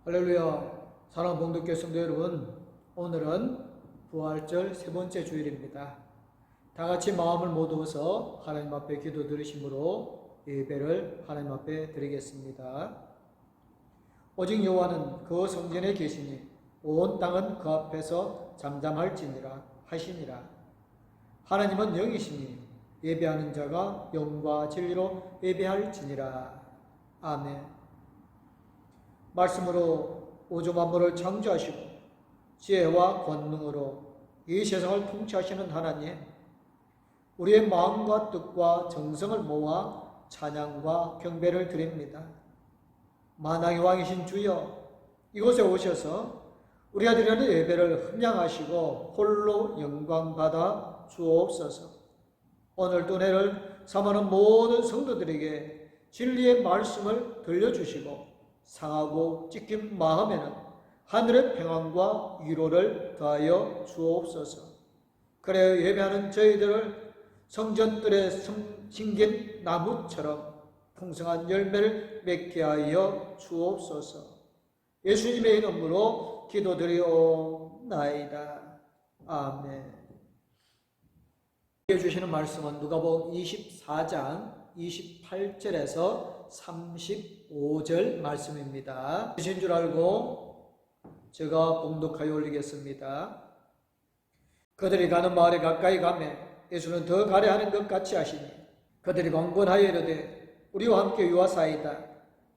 할렐루야. 사랑하는 봉독교 성도 여러분, 오늘은 부활절 세 번째 주일입니다. 다 같이 마음을 모두어서 하나님 앞에 기도 드리심으로 예배를 하나님 앞에 드리겠습니다. 오직 여호와는 그 성전에 계시니 온 땅은 그 앞에서 잠잠할지니라 하시니라. 하나님은 영이시니 예배하는 자가 영과 진리로 예배할지니라. 아멘. 말씀으로 우주 만물을 창조하시고 지혜와 권능으로 이 세상을 통치하시는 하나님, 우리의 마음과 뜻과 정성을 모아 찬양과 경배를 드립니다. 만왕의 왕이신 주여, 이곳에 오셔서 우리가 드리는 예배를 흠양하시고 홀로 영광받아 주옵소서. 오늘도 내를 삼하는 모든 성도들에게 진리의 말씀을 들려주시고 상하고 찢긴 마음에는 하늘의 평안과 위로를 더하여 주옵소서. 그래야 예배하는 저희들을 성전들에 심긴 나무처럼 풍성한 열매를 맺게 하여 주옵소서. 예수님의 이름으로 기도드리옵나이다. 아멘. 주시는 말씀은 누가복음 24장 28절에서 35절 말씀입니다. 주신 줄 알고 제가 봉독하여 올리겠습니다. 그들이 가는 마을에 가까이 가매 예수는 더 가려 하는 것 같이 하시니 그들이 강권하여 이르되 우리와 함께 유하사이다.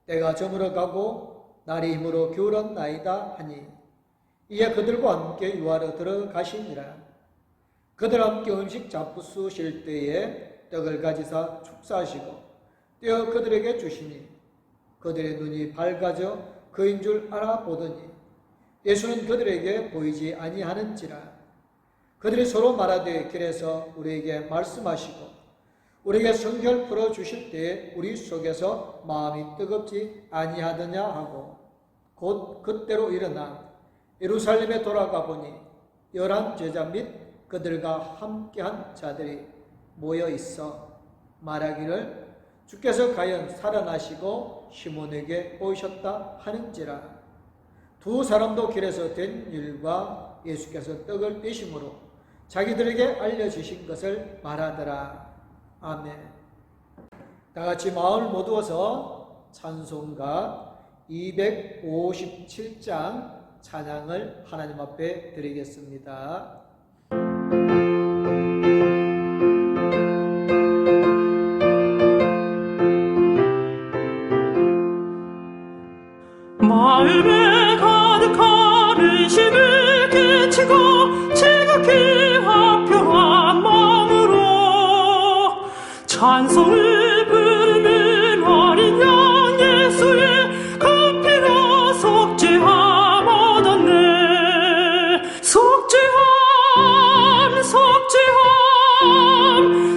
때가 저물어 가고 날이 힘으로 기울었나이다 하니 이에 그들과 함께 유하러 들어가시니라. 그들 함께 음식 잡수실 때에 떡을 가지사 축사하시고 떼어 그들에게 주시니 그들의 눈이 밝아져 그인 줄 알아보더니 예수는 그들에게 보이지 아니하는지라. 그들이 서로 말하되 길에서 우리에게 말씀하시고 우리에게 성결 풀어주실 때에 우리 속에서 마음이 뜨겁지 아니하더냐 하고 곧 그때로 일어나 예루살렘에 돌아가 보니 11 제자 및 그들과 함께한 자들이 모여 있어 말하기를 주께서 과연 살아나시고 시몬에게 오셨다 하는지라. 두 사람도 길에서 된 일과 예수께서 떡을 떼심으로 자기들에게 알려주신 것을 말하더라. 아멘. 다 같이 마음을 모두어서 찬송가 257장 찬양을 하나님 앞에 드리겠습니다. 마음에 가득한 의심을 끼치고 지극히 화평한 마음으로 찬송을 부르는 어린 양 예수의 그 피로 속죄함 얻었네. 속죄함 속죄함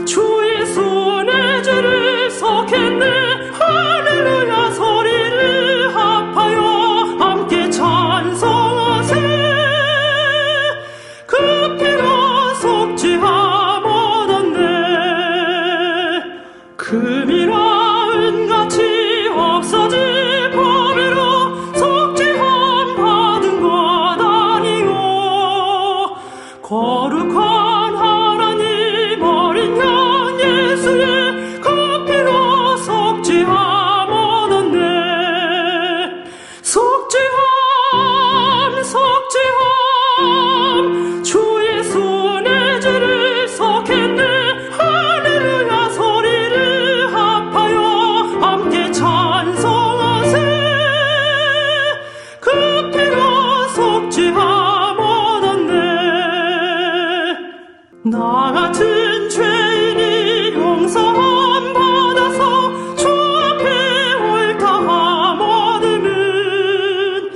주 예수 내 죄를 속했네. 할렐루야 소리를 합하여 함께 찬송하세. 그 피로 속죄함 얻었네. 금이라 은같이 없어질 법으로 속죄함 받은 것 아니요. 거룩한 하나님 어린 양 예수의 그 피로 속죄함 얻었네. 속죄함 속죄함 주 예수 내 죄를 속했네. 할렐루야 소리를 합하여 함께 찬송하세. 그 피로 속죄함 얻었네. 나 같은 죄인이 용서함 받아서 주 앞에 옳다함 얻으면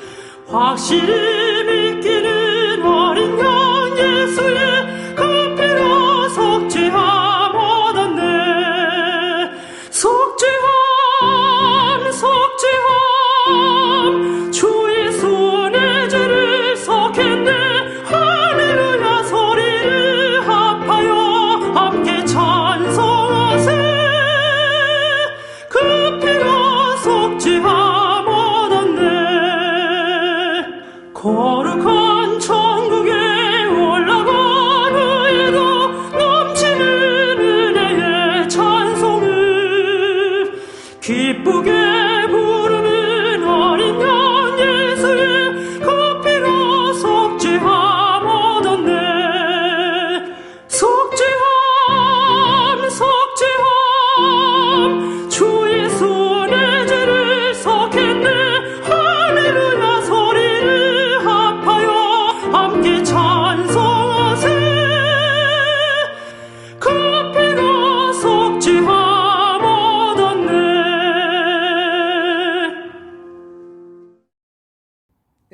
확실히 믿기는 어린 양 예수의 그 피로 속죄함 얻었네. 속죄함 속죄함 주 예수 내 죄를 속했네. 할렐루야 소리를 합하여 함께 찬송하세. 그 피로 속죄함 얻었네.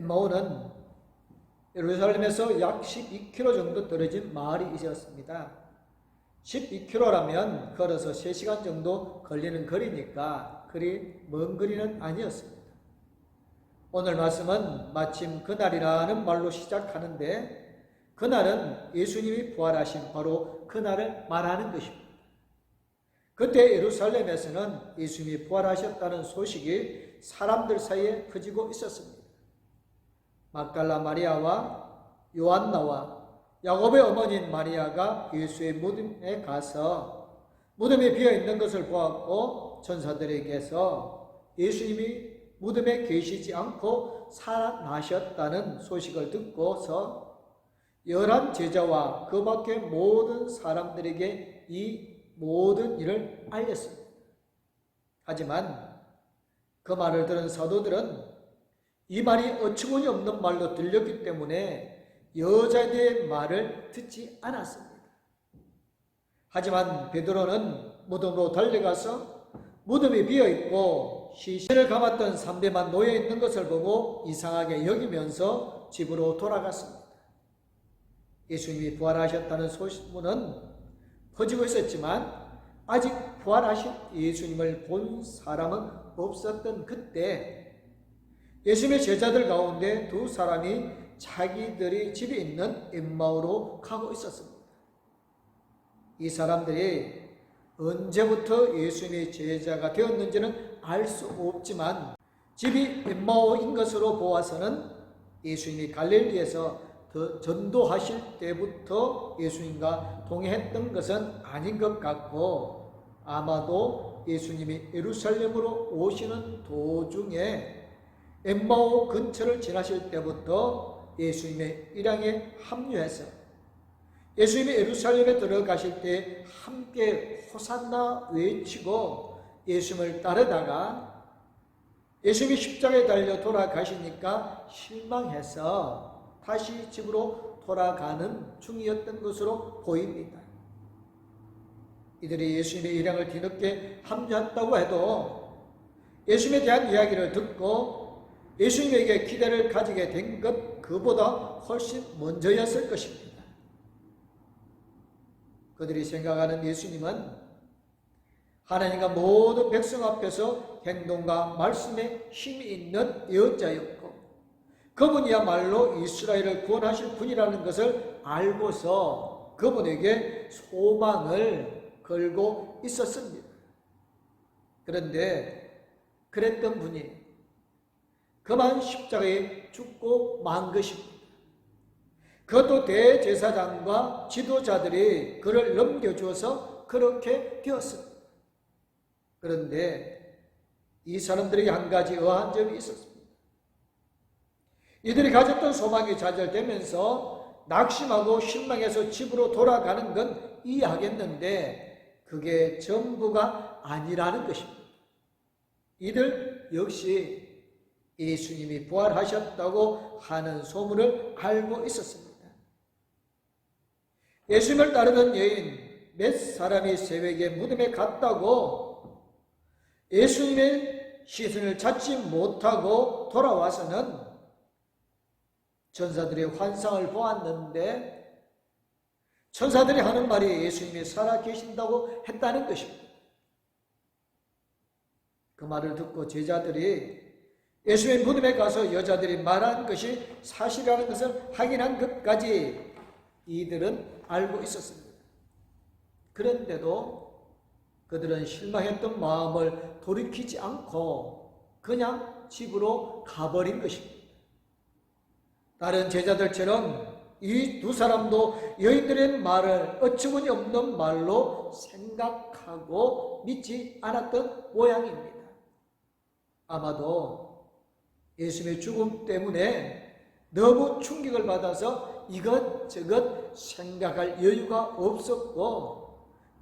엠마오는 예루살렘에서 약 12km 정도 떨어진 마을이 있었습니다. 12km라면 걸어서 3시간 정도 걸리는 거리니까 그리 먼 거리는 아니었습니다. 오늘 말씀은 마침 그날이라는 말로 시작하는데 그날은 예수님이 부활하신 바로 그날을 말하는 것입니다. 그때 예루살렘에서는 예수님이 부활하셨다는 소식이 사람들 사이에 퍼지고 있었습니다. 막달라 마리아와 요한나와 야곱의 어머니인 마리아가 예수의 무덤에 가서 무덤에 비어있는 것을 보았고 천사들에게서 예수님이 무덤에 계시지 않고 살아나셨다는 소식을 듣고서 11 제자와 그 밖의 모든 사람들에게 이 모든 일을 알렸습니다. 하지만 그 말을 들은 사도들은 이 말이 어처구니 없는 말로 들렸기 때문에 여자들의 말을 듣지 않았습니다. 하지만 베드로는 무덤으로 달려가서 무덤이 비어있고 시신을 감았던 삼배만 놓여있는 것을 보고 이상하게 여기면서 집으로 돌아갔습니다. 예수님이 부활하셨다는 소문은 퍼지고 있었지만 아직 부활하신 예수님을 본 사람은 없었던 그때 예수님의 제자들 가운데 2사람이 자기들이 집에 있는 엠마오로 가고 있었습니다. 이 사람들이 언제부터 예수님의 제자가 되었는지는 알 수 없지만 집이 엠마오인 것으로 보아서는 예수님이 갈릴리에서 더 전도하실 때부터 예수님과 동행했던 것은 아닌 것 같고 아마도 예수님이 예루살렘으로 오시는 도중에 엠마오 근처를 지나실 때부터 예수님의 일행에 합류해서 예수님이 예루살렘에 들어가실 때 함께 호산나 외치고 예수님을 따르다가 예수님이 십자가에 달려 돌아가시니까 실망해서 다시 집으로 돌아가는 중이었던 것으로 보입니다. 이들이 예수님의 일행을 뒤늦게 합류했다고 해도 예수님에 대한 이야기를 듣고 예수님에게 기대를 가지게 된 것 그보다 훨씬 먼저였을 것입니다. 그들이 생각하는 예수님은 하나님과 모든 백성 앞에서 행동과 말씀에 힘이 있는 예언자였고 그분이야말로 이스라엘을 구원하실 분이라는 것을 알고서 그분에게 소망을 걸고 있었습니다. 그런데 그랬던 분이 그만 십자가에 죽고 만 것입니다. 그것도 대제사장과 지도자들이 그를 넘겨주어서 그렇게 되었습니다. 그런데 이 사람들에게 한 가지 의아한 점이 있었습니다. 이들이 가졌던 소망이 좌절되면서 낙심하고 실망해서 집으로 돌아가는 건 이해하겠는데 그게 전부가 아니라는 것입니다. 이들 역시 예수님이 부활하셨다고 하는 소문을 알고 있었습니다. 예수님을 따르던 여인 몇 사람이 새벽에 무덤에 갔다고 예수님의 시선을 찾지 못하고 돌아와서는 천사들의 환상을 보았는데 천사들이 하는 말이 예수님이 살아계신다고 했다는 것입니다. 그 말을 듣고 제자들이 예수님의 무덤에 가서 여자들이 말한 것이 사실이라는 것을 확인한 것까지 이들은 알고 있었습니다. 그런데도 그들은 실망했던 마음을 돌이키지 않고 그냥 집으로 가버린 것입니다. 다른 제자들처럼 이 2사람도 여인들의 말을 어처구니 없는 말로 생각하고 믿지 않았던 모양입니다. 아마도 예수님의 죽음 때문에 너무 충격을 받아서 이것저것 생각할 여유가 없었고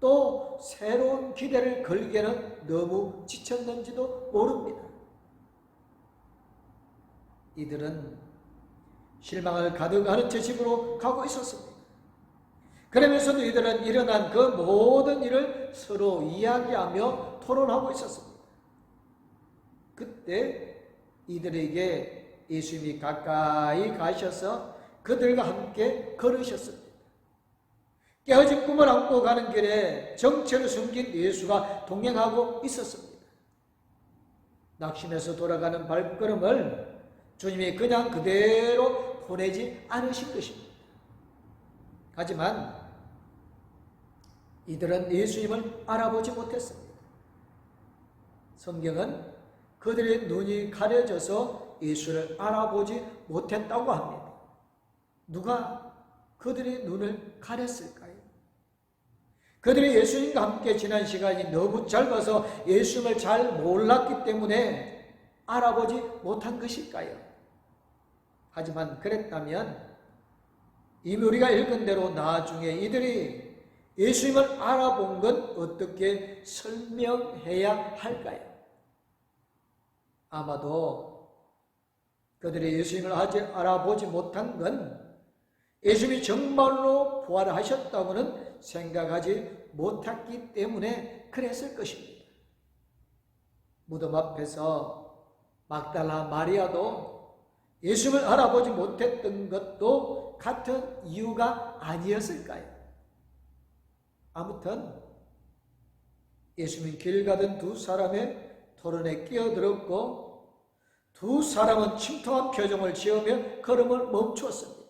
또 새로운 기대를 걸기에는 너무 지쳤는지도 모릅니다. 이들은 실망을 가득하는 채 집으로 가고 있었습니다. 그러면서도 이들은 일어난 그 모든 일을 서로 이야기하며 토론하고 있었습니다. 그때 이들에게 예수님이 가까이 가셔서 그들과 함께 걸으셨습니다. 깨어진 꿈을 안고 가는 길에 정체를 숨긴 예수가 동행하고 있었습니다. 낙심해서 돌아가는 발걸음을 주님이 그냥 그대로 보내지 않으신 것입니다. 하지만 이들은 예수님을 알아보지 못했습니다. 성경은 그들의 눈이 가려져서 예수를 알아보지 못했다고 합니다. 누가 그들의 눈을 가렸을까요? 그들이 예수님과 함께 지난 시간이 너무 짧아서 예수님을 잘 몰랐기 때문에 알아보지 못한 것일까요? 하지만 그랬다면 이미 우리가 읽은 대로 나중에 이들이 예수님을 알아본 건 어떻게 설명해야 할까요? 아마도 그들이 예수님을 아직 알아보지 못한 건 예수님이 정말로 부활하셨다고는 생각하지 못했기 때문에 그랬을 것입니다. 무덤 앞에서 막달라 마리아도 예수님을 알아보지 못했던 것도 같은 이유가 아니었을까요? 아무튼 예수님이 길 가던 두 사람의 토론에 끼어들었고 두 사람은 침통한 표정을 지으며 걸음을 멈추었습니다.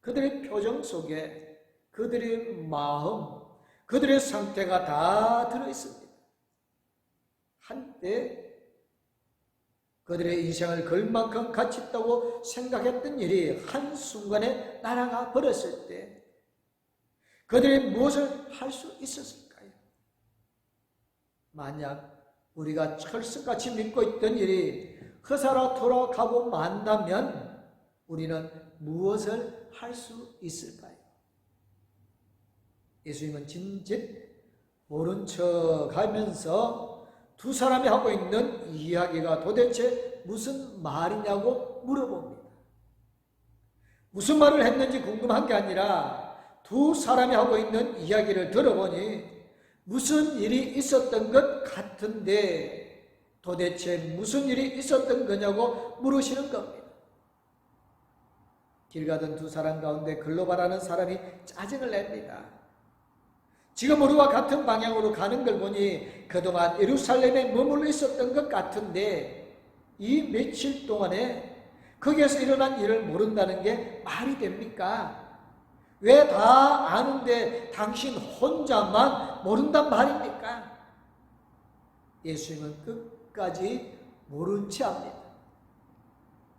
그들의 표정 속에 그들의 마음, 그들의 상태가 다 들어있습니다. 한때 그들의 인생을 걸 만큼 가치 있다고 생각했던 일이 한순간에 날아가 버렸을 때 그들이 무엇을 할 수 있었을까요? 만약 우리가 철석같이 믿고 있던 일이 헛살아 돌아가고 만다면 우리는 무엇을 할 수 있을까요? 예수님은 진즉 모른 척 하면서 두 사람이 하고 있는 이야기가 도대체 무슨 말이냐고 물어봅니다. 무슨 말을 했는지 궁금한 게 아니라 두 사람이 하고 있는 이야기를 들어보니 무슨 일이 있었던 것 같은데 도대체 무슨 일이 있었던 거냐고 물으시는 겁니다. 길 가던 두 사람 가운데 글로바라는 사람이 짜증을 냅니다. 지금 우리와 같은 방향으로 가는 걸 보니 그동안 예루살렘에 머물러 있었던 것 같은데 이 며칠 동안에 거기에서 일어난 일을 모른다는 게 말이 됩니까? 왜 다 아는데 당신 혼자만 모른단 말입니까? 예수님은 끝까지 모른 채 합니다.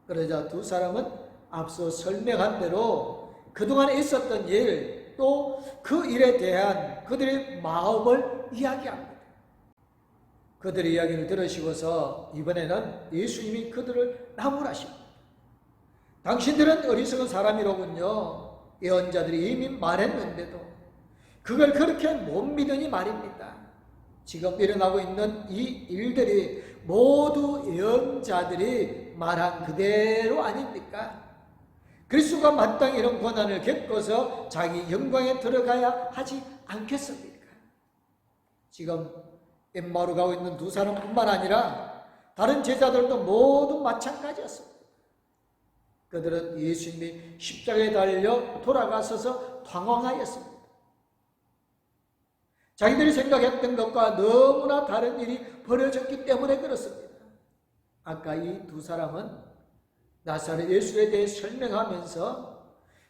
그러자 두 사람은 앞서 설명한 대로 그동안에 있었던 일, 또 그 일에 대한 그들의 마음을 이야기합니다. 그들의 이야기를 들으시고서 이번에는 예수님이 그들을 나무라십니다. 당신들은 어리석은 사람이로군요. 예언자들이 이미 말했는데도 그걸 그렇게 못 믿으니 말입니다. 지금 일어나고 있는 이 일들이 모두 예언자들이 말한 그대로 아닙니까? 그리스도가 마땅히 이런 고난을 겪어서 자기 영광에 들어가야 하지 않겠습니까? 지금 엠마오로 가고 있는 두 사람뿐만 아니라 다른 제자들도 모두 마찬가지였습니다. 그들은 예수님이 십자가에 달려 돌아가셔서 당황하였습니다. 자기들이 생각했던 것과 너무나 다른 일이 벌어졌기 때문에 그렇습니다. 아까 이 두 사람은 나사렛 예수에 대해 설명하면서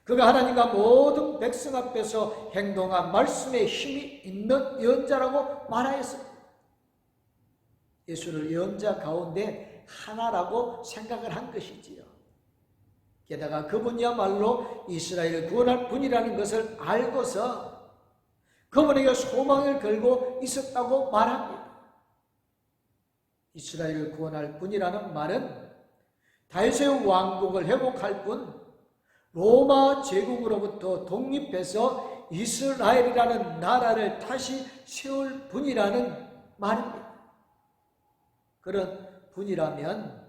그가 하나님과 모든 백성 앞에서 행동한 말씀에 힘이 있는 예언자라고 말하였습니다. 예수를 예언자 가운데 하나라고 생각을 한 것이지요. 게다가 그분이야말로 이스라엘을 구원할 분이라는 것을 알고서 그분에게 소망을 걸고 있었다고 말합니다. 이스라엘을 구원할 분이라는 말은 다윗의 왕국을 회복할 뿐 로마 제국으로부터 독립해서 이스라엘이라는 나라를 다시 세울 분이라는 말입니다. 그런 분이라면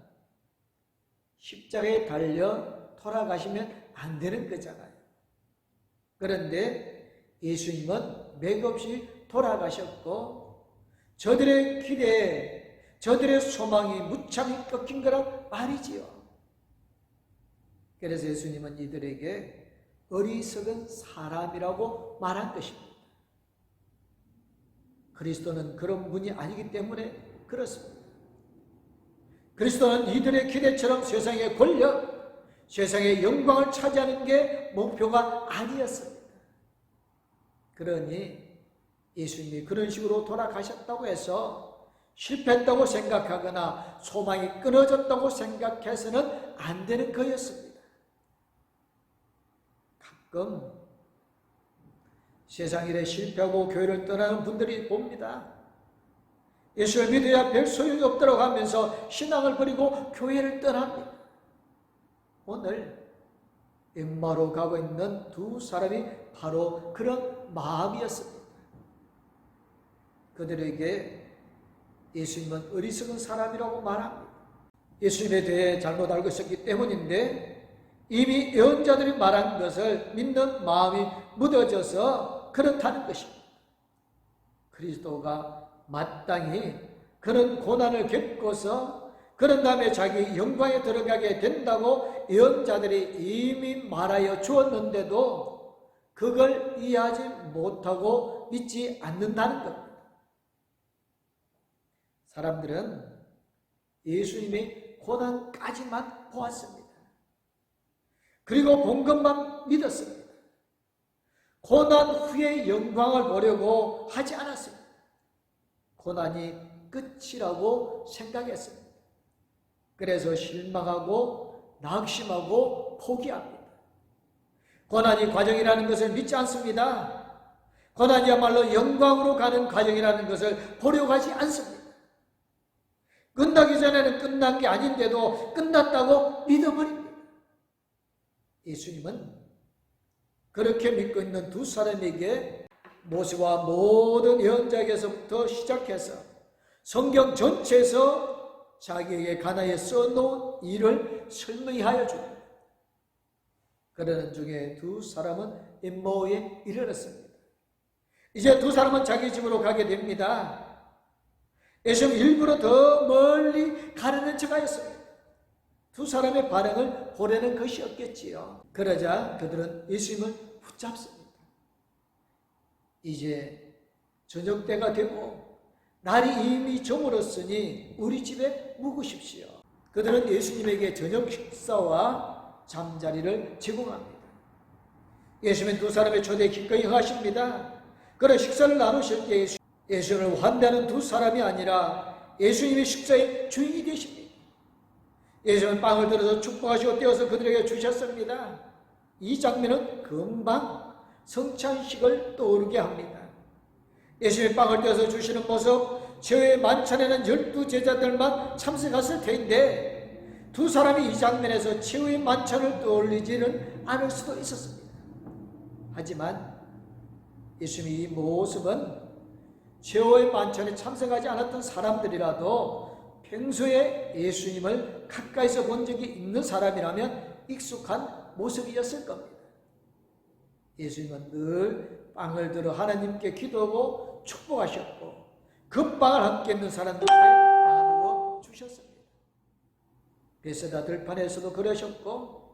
십자가에 달려 돌아가시면 안 되는 거잖아요. 그런데 예수님은 맥없이 돌아가셨고 저들의 기대에 저들의 소망이 무참히 꺾인 거란 말이지요. 그래서 예수님은 이들에게 어리석은 사람이라고 말한 것입니다. 그리스도는 그런 분이 아니기 때문에 그렇습니다. 그리스도는 이들의 기대처럼 세상의 권력, 세상의 영광을 차지하는 게 목표가 아니었습니다. 그러니 예수님이 그런 식으로 돌아가셨다고 해서 실패했다고 생각하거나 소망이 끊어졌다고 생각해서는 안 되는 거였습니다. 가끔 세상 일에 실패하고 교회를 떠나는 분들이 봅니다. 예수를 믿어야 별 소용이 없다고 하면서 신앙을 버리고 교회를 떠납니다. 오늘 엠마오로 가고 있는 두 사람이 바로 그런 마음이었습니다. 그들에게 예수님은 어리석은 사람이라고 말합니다. 예수님에 대해 잘못 알고 있었기 때문인데 이미 예언자들이 말한 것을 믿는 마음이 묻어져서 그렇다는 것입니다. 그리스도가 마땅히 그런 고난을 겪고서 그런 다음에 자기 영광에 들어가게 된다고 예언자들이 이미 말하여 주었는데도 그걸 이해하지 못하고 믿지 않는다는 겁니다. 사람들은 예수님의 고난까지만 보았습니다. 그리고 본 것만 믿었습니다. 고난 후의 영광을 보려고 하지 않았습니다. 고난이 끝이라고 생각했습니다. 그래서 실망하고 낙심하고 포기합니다. 고난이 과정이라는 것을 믿지 않습니다. 고난이야말로 영광으로 가는 과정이라는 것을 보려고 하지 않습니다. 끝나기 전에는 끝난 게 아닌데도 끝났다고 믿어버립니다. 예수님은 그렇게 믿고 있는 두 사람에게 모세와 모든 예언자에게서부터 시작해서 성경 전체에서 자기에게 가나에 써놓은 일을 설명히 하여 줍니다. 그러는 중에 두 사람은 엠마오에 이르렀습니다. 이제 두 사람은 자기 집으로 가게 됩니다. 예수님은 일부러 더 멀리 가려는 척하였습니다. 두 사람의 반응을 보려는 것이 없겠지요. 그러자 그들은 예수님을 붙잡습니다. 이제 저녁 때가 되고 날이 이미 저물었으니 우리 집에 묵으십시오. 그들은 예수님에게 저녁 식사와 잠자리를 제공합니다. 예수님은 두 사람의 초대에 기꺼이 응하십니다. 그런 식사를 나누실 때 예수님을 환대하는 두 사람이 아니라 예수님의 식사의 주인이 되십니다. 예수님은 빵을 들어서 축복하시고 떼어서 그들에게 주셨습니다. 이 장면은 금방 성찬식을 떠오르게 합니다. 예수님이 빵을 떼어서 주시는 모습, 저의 만찬에는 12제자들만 참석했을 텐데 두 사람이 이 장면에서 최후의 만찬을 떠올리지는 않을 수도 있었습니다. 하지만 예수님의 이 모습은 최후의 만찬에 참석하지 않았던 사람들이라도 평소에 예수님을 가까이서 본 적이 있는 사람이라면 익숙한 모습이었을 겁니다. 예수님은 늘 빵을 들어 하나님께 기도하고 축복하셨고 그 빵을 함께 있는 사람들에게 나누어 주셨습니다. 베세다 들판에서도 그러셨고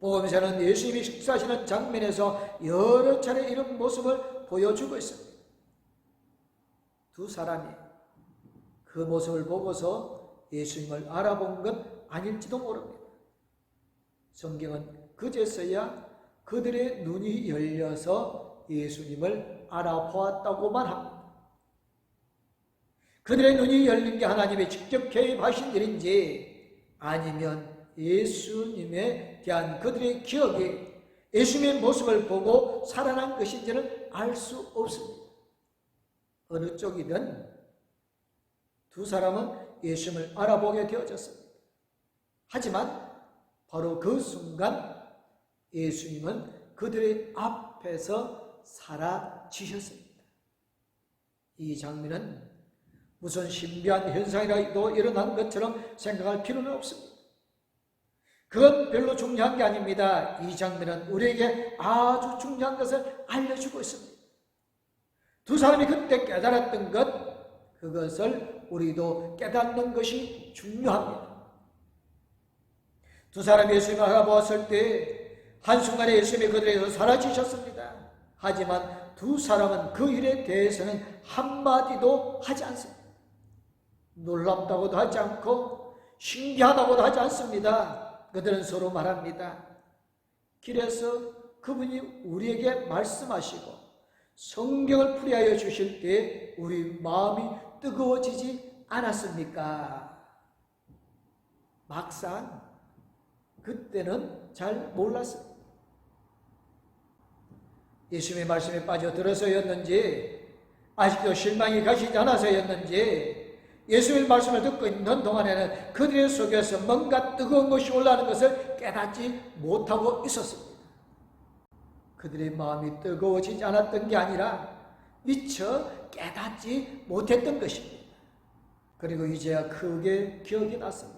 복음서는 예수님이 식사하시는 장면에서 여러 차례 이런 모습을 보여주고 있습니다. 두 사람이 그 모습을 보고서 예수님을 알아본 건 아닐지도 모릅니다. 성경은 그제서야 그들의 눈이 열려서 예수님을 알아보았다고만 합니다. 그들의 눈이 열린 게 하나님의 직접 개입하신 일인지 아니면 예수님에 대한 그들의 기억이 예수님의 모습을 보고 살아난 것인지는 알 수 없습니다. 어느 쪽이든 두 사람은 예수님을 알아보게 되어졌습니다. 하지만 바로 그 순간 예수님은 그들의 앞에서 사라지셨습니다. 이 장면은 무슨 신비한 현상이라도 일어난 것처럼 생각할 필요는 없습니다. 그건 별로 중요한 게 아닙니다. 이 장면은 우리에게 아주 중요한 것을 알려주고 있습니다. 두 사람이 그때 깨달았던 것, 그것을 우리도 깨닫는 것이 중요합니다. 두 사람이 예수님을 알아보았을 때 한순간에 예수님이 그들에게서 사라지셨습니다. 하지만 두 사람은 그 일에 대해서는 한마디도 하지 않습니다. 놀랍다고도 하지 않고 신기하다고도 하지 않습니다. 그들은 서로 말합니다. 길에서 그분이 우리에게 말씀하시고 성경을 풀이하여 주실 때 우리 마음이 뜨거워지지 않았습니까? 막상 그때는 잘 몰랐습니다. 예수님의 말씀에 빠져들어서였는지 아직도 실망이 가시지 않아서였는지 예수님의 말씀을 듣고 있는 동안에는 그들의 속에서 뭔가 뜨거운 것이 올라오는 것을 깨닫지 못하고 있었습니다. 그들의 마음이 뜨거워지지 않았던 게 아니라 미처 깨닫지 못했던 것입니다. 그리고 이제야 크게 기억이 났습니다.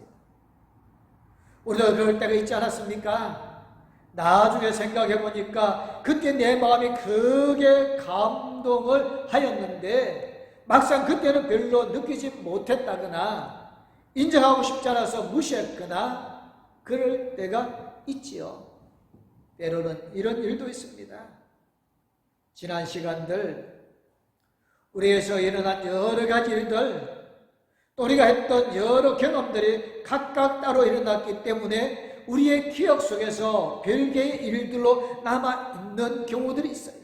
우리도 그럴 때가 있지 않았습니까? 나중에 생각해 보니까 그때 내 마음이 크게 감동을 하였는데 막상 그때는 별로 느끼지 못했다거나 인정하고 싶지 않아서 무시했거나 그럴 때가 있지요. 때로는 이런 일도 있습니다. 지난 시간들 우리에서 일어난 여러 가지 일들 또 우리가 했던 여러 경험들이 각각 따로 일어났기 때문에 우리의 기억 속에서 별개의 일들로 남아있는 경우들이 있어요.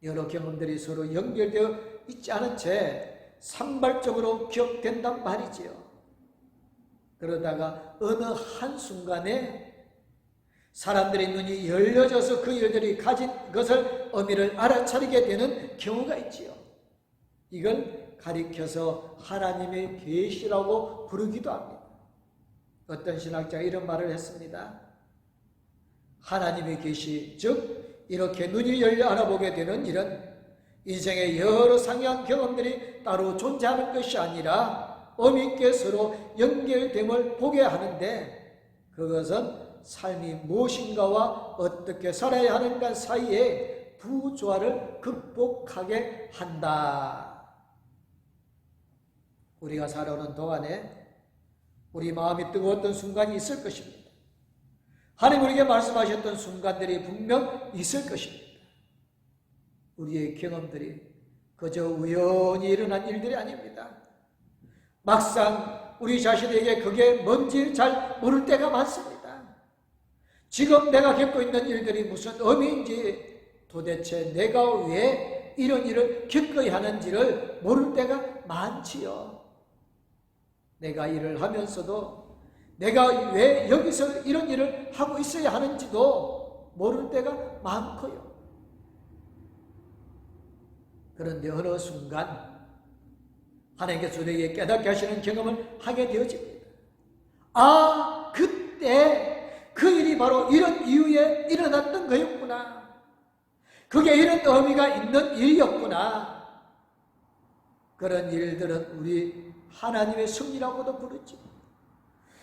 여러 경험들이 서로 연결되어 있지 않은 채 산발적으로 기억된단 말이지요. 그러다가 어느 한순간에 사람들의 눈이 열려져서 그 일들이 가진 것을 의미를 알아차리게 되는 경우가 있지요. 이걸 가리켜서 하나님의 계시라고 부르기도 합니다. 어떤 신학자가 이런 말을 했습니다. 하나님의 계시, 즉 이렇게 눈이 열려 알아보게 되는 일은 인생의 여러 상이한 경험들이 따로 존재하는 것이 아니라 의미 있게 서로 연결됨을 보게 하는데 그것은 삶이 무엇인가와 어떻게 살아야 하는가 사이에 부조화를 극복하게 한다. 우리가 살아오는 동안에 우리 마음이 뜨거웠던 순간이 있을 것입니다. 하나님 우리에게 말씀하셨던 순간들이 분명 있을 것입니다. 우리의 경험들이 그저 우연히 일어난 일들이 아닙니다. 막상 우리 자신에게 그게 뭔지 잘 모를 때가 많습니다. 지금 내가 겪고 있는 일들이 무슨 의미인지 도대체 내가 왜 이런 일을 겪어야 하는지를 모를 때가 많지요. 내가 일을 하면서도 내가 왜 여기서 이런 일을 하고 있어야 하는지도 모를 때가 많고요. 그런데 어느 순간 하나님께서 우리에게 깨닫게 하시는 경험을 하게 되어집니다. 아, 그때 그 일이 바로 이런 이유에 일어났던 거였구나. 그게 이런 의미가 있는 일이었구나. 그런 일들은 우리 하나님의 섭리라고도 부르지.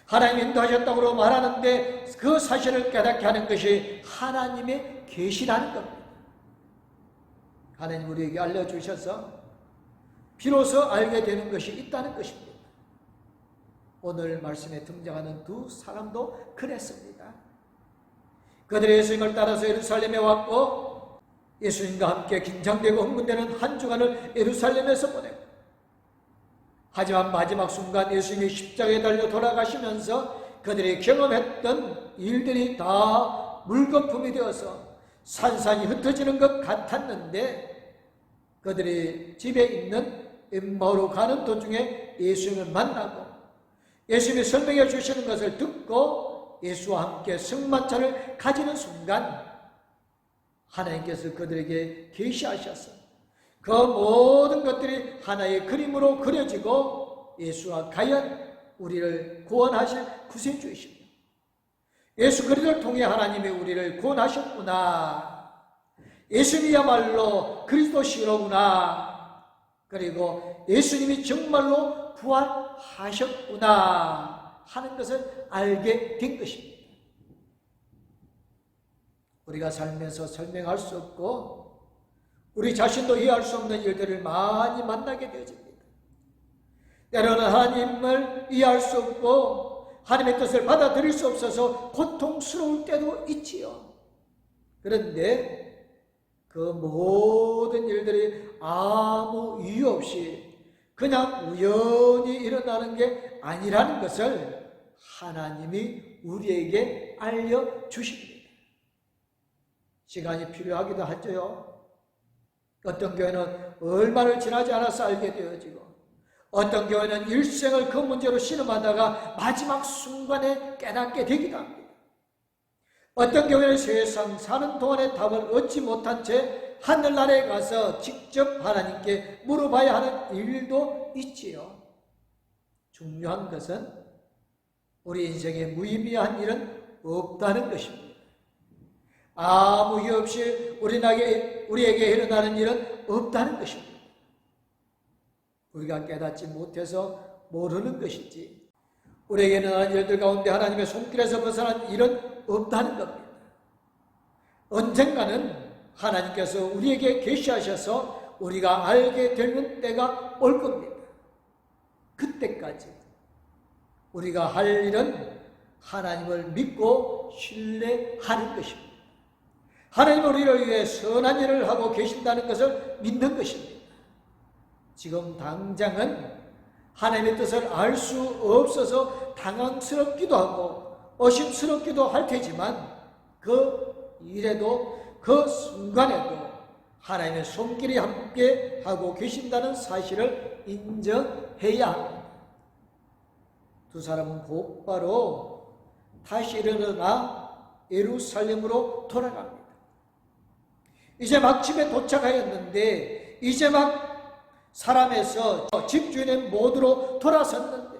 하나님이 인도하셨다고 말하는데 그 사실을 깨닫게 하는 것이 하나님의 계시라는 겁니다. 하나님 우리에게 알려주셔서 비로소 알게 되는 것이 있다는 것입니다. 오늘 말씀에 등장하는 두 사람도 그랬습니다. 그들이 예수님을 따라서 예루살렘에 왔고 예수님과 함께 긴장되고 흥분되는 한 주간을 예루살렘에서 보냈고 하지만 마지막 순간 예수님이 십자가에 달려 돌아가시면서 그들이 경험했던 일들이 다 물거품이 되어서 산산이 흩어지는 것 같았는데 그들이 집에 있는 엠마오로 가는 도중에 예수님을 만나고 예수님이 설명해 주시는 것을 듣고 예수와 함께 승마차를 가지는 순간 하나님께서 그들에게 계시하셨어요. 그 모든 것들이 하나의 그림으로 그려지고 예수와 과연 우리를 구원하실 구세주이십니다. 예수 그리스도를 통해 하나님이 우리를 구원하셨구나. 예수님이야말로 그리스도시로구나. 그리고 예수님이 정말로 부활하셨구나 하는 것을 알게 된 것입니다. 우리가 살면서 설명할 수 없고 우리 자신도 이해할 수 없는 일들을 많이 만나게 되어집니다. 때로는 하나님을 이해할 수 없고 하나님의 뜻을 받아들일 수 없어서 고통스러울 때도 있지요. 그런데 그 모든 일들이 아무 이유 없이 그냥 우연히 일어나는 게 아니라는 것을 하나님이 우리에게 알려주십니다. 시간이 필요하기도 하죠. 어떤 교회는 얼마를 지나지 않아서 알게 되어지고, 어떤 교회는 일생을 그 문제로 신음하다가 마지막 순간에 깨닫게 되기도 합니다. 어떤 교회는 세상 사는 동안에 답을 얻지 못한 채 하늘나라에 가서 직접 하나님께 물어봐야 하는 일도 있지요. 중요한 것은 우리 인생에 무의미한 일은 없다는 것입니다. 아무 이유 없이 우리에게 일어나는 일은 없다는 것입니다. 우리가 깨닫지 못해서 모르는 것이지, 우리에게 일어나는 일들 가운데 하나님의 손길에서 벗어난 일은 없다는 겁니다. 언젠가는 하나님께서 우리에게 계시하셔서 우리가 알게 되는 때가 올 겁니다. 그때까지 우리가 할 일은 하나님을 믿고 신뢰하는 것입니다. 하나님은 우리를 위해 선한 일을 하고 계신다는 것을 믿는 것입니다. 지금 당장은 하나님의 뜻을 알 수 없어서 당황스럽기도 하고 의심스럽기도 할 테지만, 그 일에도 그 순간에도 하나님의 손길이 함께 하고 계신다는 사실을 인정해야 합니다. 두 사람은 곧바로 다시 일어나 예루살렘으로 돌아갑니다. 이제 막 집에 도착하였는데, 이제 막 사람에서 집주인의 모드로 돌아섰는데,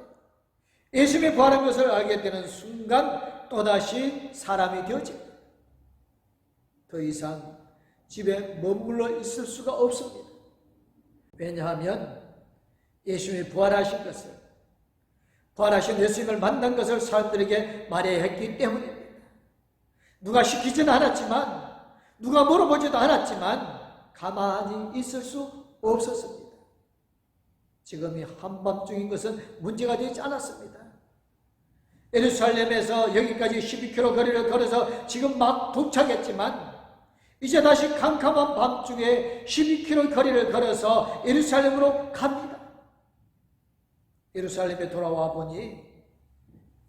예수님이 부활한 것을 알게 되는 순간 또다시 사람이 되어집니다. 더 이상 집에 머물러 있을 수가 없습니다. 왜냐하면 예수님이 부활하신 것을, 부활하신 예수님을 만난 것을 사람들에게 말해야 했기 때문입니다. 누가 시키지는 않았지만, 누가 물어보지도 않았지만 가만히 있을 수 없었습니다. 지금이 한밤중인 것은 문제가 되지 않았습니다. 예루살렘에서 여기까지 12km 거리를 걸어서 지금 막 도착했지만, 이제 다시 캄캄한 밤중에 12km 거리를 걸어서 예루살렘으로 갑니다. 예루살렘에 돌아와 보니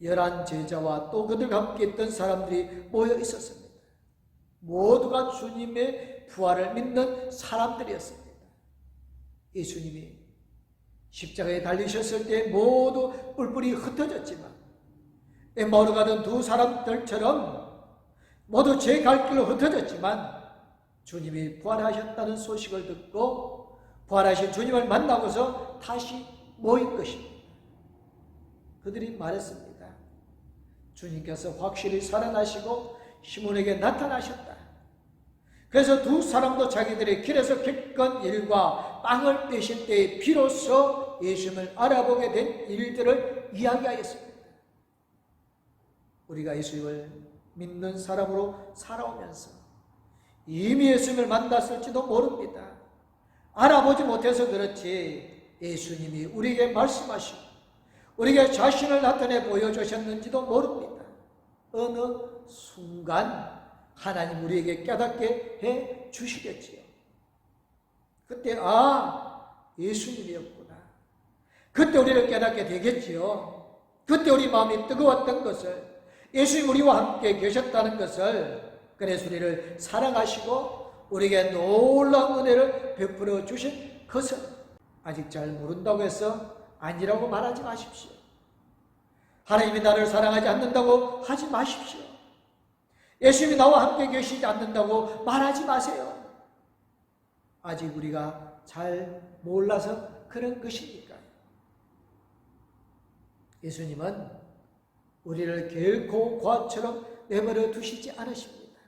11 제자와 또 그들과 함께 있던 사람들이 모여 있었습니다. 모두가 주님의 부활을 믿는 사람들이었습니다. 예수님이 십자가에 달리셨을 때 모두 뿔뿔이 흩어졌지만, 엠마오로 가던 두 사람들처럼 모두 제 갈 길로 흩어졌지만, 주님이 부활하셨다는 소식을 듣고 부활하신 주님을 만나고서 다시 모인 것입니다. 그들이 말했습니다. 주님께서 확실히 살아나시고 시몬에게 나타나셨다. 그래서 두 사람도 자기들의 길에서 겪은 일과 빵을 떼실 때에 비로소 예수님을 알아보게 된 일들을 이야기하였습니다. 우리가 예수님을 믿는 사람으로 살아오면서 이미 예수님을 만났을지도 모릅니다. 알아보지 못해서 그렇지 예수님이 우리에게 말씀하시고 우리에게 자신을 나타내 보여주셨는지도 모릅니다. 어느 순간 하나님 우리에게 깨닫게 해 주시겠지요. 그때 예수님이었구나. 그때 우리를 깨닫게 되겠지요. 그때 우리 마음이 뜨거웠던 것을, 예수님 우리와 함께 계셨다는 것을, 그래서 우리를 사랑하시고 우리에게 놀라운 은혜를 베풀어 주신 것을 아직 잘 모른다고 해서 아니라고 말하지 마십시오. 하나님이 나를 사랑하지 않는다고 하지 마십시오. 예수님이 나와 함께 계시지 않는다고 말하지 마세요. 아직 우리가 잘 몰라서 그런 것이니까요. 예수님은 우리를 결코 과처럼 내버려 두시지 않으십니다.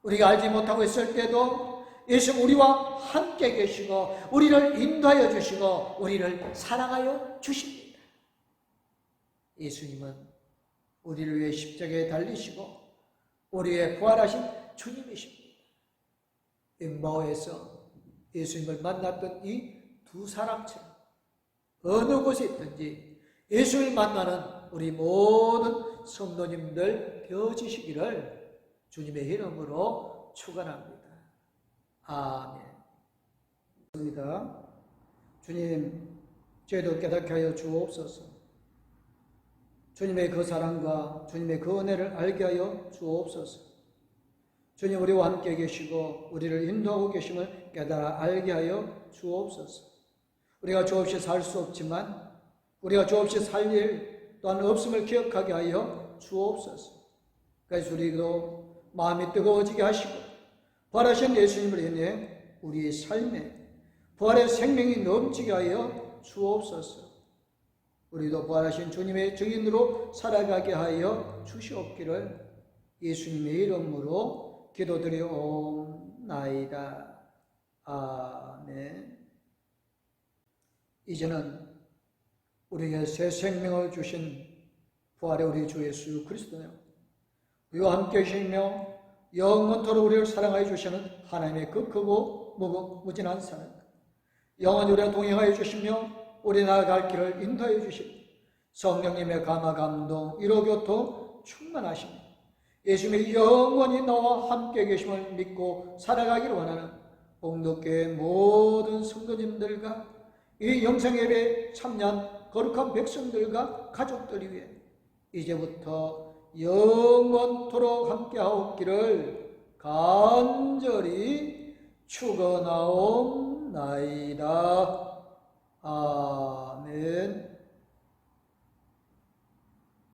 우리가 알지 못하고 있을 때도 예수님 우리와 함께 계시고 우리를 인도하여 주시고 우리를 사랑하여 주십니다. 예수님은 우리를 위해 십자가에 달리시고 우리 위해 부활하신 주님이십니다. 엠마오에서 예수님을 만났던 이 두 사람처럼 어느 곳에 있든지 예수를 만나는 우리 모든 성도님들 되어지시기를 주님의 이름으로 축원합니다. 아멘. 주님, 죄도 깨닫게 하여 주옵소서. 주님의 그 사랑과 주님의 그 은혜를 알게 하여 주옵소서. 주님, 우리와 함께 계시고 우리를 인도하고 계심을 깨달아 알게 하여 주옵소서. 우리가 주 없이 살 수 없지만 우리가 주 없이 살 일 또한 없음을 기억하게 하여 주옵소서. 그래서 우리도 마음이 뜨거워지게 하시고 부활하신 예수님을 인해 우리의 삶에 부활의 생명이 넘치게 하여 주옵소서. 우리도 부활하신 주님의 증인으로 살아가게 하여 주시옵기를 예수님의 이름으로 기도드리옵나이다. 아멘. 이제는 우리에게 새 생명을 주신 부활의 우리 주 예수 그리스도요, 우리와 함께 계시며 영원토록 우리를 사랑하여 주시는 하나님의 그 크고 무진한 사랑, 영원히 우리와 동행하여 주시며 우리 나아갈 길을 인도하여 주시고 성령님의 감화 감동 위로 교통 충만하시며 예수님의 영원히 나와 함께 계심을 믿고 살아가기를 원하는 복덕교회 모든 성도님들과 이 영상예배 참여한 거룩한 백성들과 가족들 위해 이제부터 영원토록 함께하옵기를 간절히 축원하옵나이다. 아멘.